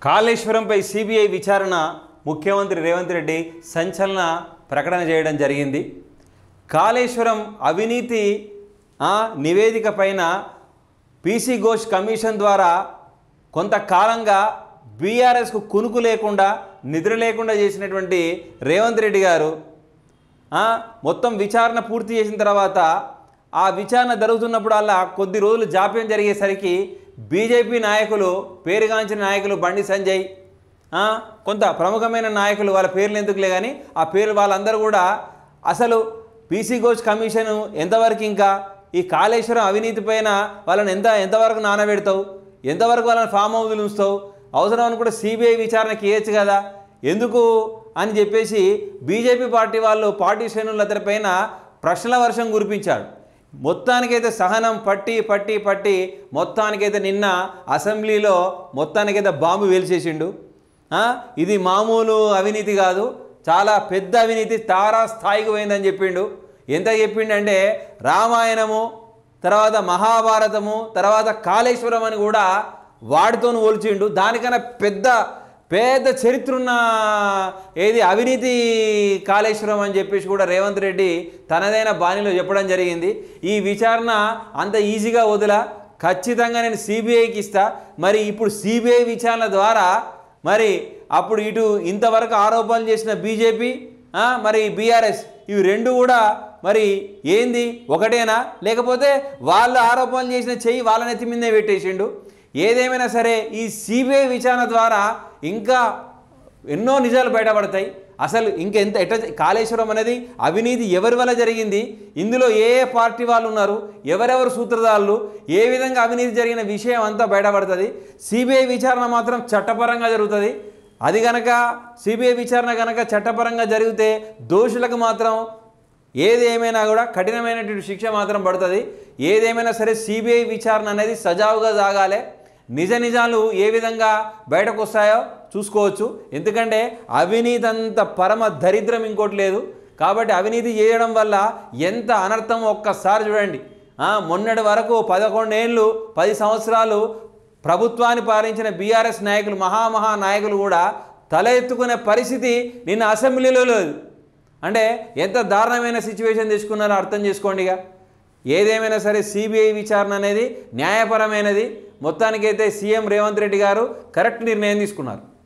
కాళేశ్వరంపై CBI విచారణ ముఖ్యమంత్రి రేవంత్ రెడ్డి సంచలన ప్రకటన చేయడం జరిగింది. కాళేశ్వరం అవినీతి నివేదిక పైన పీసీ ఘోష్ కమిషన్ ద్వారా కొంతకాలంగా బీఆర్ఎస్కు కునుకు లేకుండా నిద్ర లేకుండా చేసినటువంటి రేవంత్ రెడ్డి గారు మొత్తం విచారణ పూర్తి చేసిన తర్వాత ఆ విచారణ జరుగుతున్నప్పుడు అలా కొద్ది రోజులు జాప్యం జరిగేసరికి బీజేపీ నాయకులు, పేరుగాంచిన నాయకులు బండి సంజయ్, కొంత ప్రముఖమైన నాయకులు, వాళ్ళ పేర్లు ఎందుకులే కానీ ఆ పేర్లు వాళ్ళందరూ కూడా అసలు పీసీ ఘోష్ కమిషన్ ఎంతవరకు, ఇంకా ఈ కాళేశ్వరం అవినీతి పైన వాళ్ళని ఎంతవరకు నానబెడతావు, ఎంతవరకు వాళ్ళని ఫామ్ హౌస్లు ఉంచుతావు, అవసరం అని కూడా సిబిఐ విచారణకి ఇవ్వచ్చు కదా ఎందుకు అని చెప్పేసి బీజేపీ పార్టీ వాళ్ళు పార్టీ శ్రేణులందరిపైన ప్రశ్నల వర్షం కురిపించాడు. మొత్తానికైతే సహనం పట్టి మొత్తానికైతే నిన్న అసెంబ్లీలో మొత్తానికైతే బాంబు వేల్చేసిండు. ఇది మామూలు అవినీతి కాదు, చాలా పెద్ద అవినీతి, తారా స్థాయికి పోయిందని చెప్పిండు. ఎంత చెప్పిండంటే రామాయణము, తర్వాత మహాభారతము, తర్వాత కాళేశ్వరం అని కూడా వాటితో పోల్చిండు. దానికన్నా పెద్ద చరిత్ర ఉన్న ఏది అవినీతి కాళేశ్వరం అని చెప్పేసి కూడా రేవంత్ రెడ్డి తనదైన బాణీలో చెప్పడం జరిగింది. ఈ విచారణ అంత ఈజీగా వదిలా, ఖచ్చితంగా నేను సిబిఐకి ఇస్తా. మరి ఇప్పుడు సిబిఐ విచారణ ద్వారా మరి అప్పుడు ఇటు ఇంతవరకు ఆరోపణలు చేసిన బీజేపీ, మరి బీఆర్ఎస్, ఇవి రెండు కూడా మరి ఏంది ఒకటేనా, లేకపోతే వాళ్ళు ఆరోపణలు చేసిన చెయ్యి వాళ్ళ నెత్తి మీదే పెట్టేసిండు. ఏదేమైనా సరే ఈ సిబిఐ విచారణ ద్వారా ఇంకా ఎన్నో నిజాలు బయటపడతాయి. అసలు ఎట్లా కాళేశ్వరం అనేది అవినీతి ఎవరి వల్ల జరిగింది, ఇందులో ఏ పార్టీ వాళ్ళు ఉన్నారు, ఎవరెవరు సూత్రధారులు, ఏ విధంగా అవినీతి జరిగిన విషయం అంతా బయటపడుతుంది. సిబిఐ విచారణ మాత్రం చట్టపరంగా జరుగుతుంది. అది కనుక సిబిఐ విచారణ కనుక చట్టపరంగా జరిగితే దోషులకు మాత్రం ఏదేమైనా కూడా కఠినమైనటువంటి శిక్ష మాత్రం పడుతుంది. ఏదేమైనా సరే సిబిఐ విచారణ అనేది సజావుగా సాగాలి. నిజాలు ఏ విధంగా బయటకు వస్తాయో చూసుకోవచ్చు. ఎందుకంటే అవినీతి అంత పరమ దరిద్రం ఇంకోటి లేదు. కాబట్టి అవినీతి చేయడం వల్ల ఎంత అనర్థం ఒక్కసారి చూడండి. మొన్నటి వరకు 11 ఏళ్ళు 10 సంవత్సరాలు ప్రభుత్వాన్ని పాలించిన బీఆర్ఎస్ నాయకులు, మహా నాయకులు కూడా తల ఎత్తుకునే పరిస్థితి నిన్న అసెంబ్లీలో లేదు. అంటే ఎంత దారుణమైన సిచ్యువేషన్ తీసుకున్నారో అర్థం చేసుకోండి. ఏదేమైనా సరే సిబిఐ విచారణ అనేది న్యాయపరమైనది. మొత్తానికైతే సీఎం రేవంత్ రెడ్డి గారు కరెక్ట్ నిర్ణయం తీసుకున్నారు.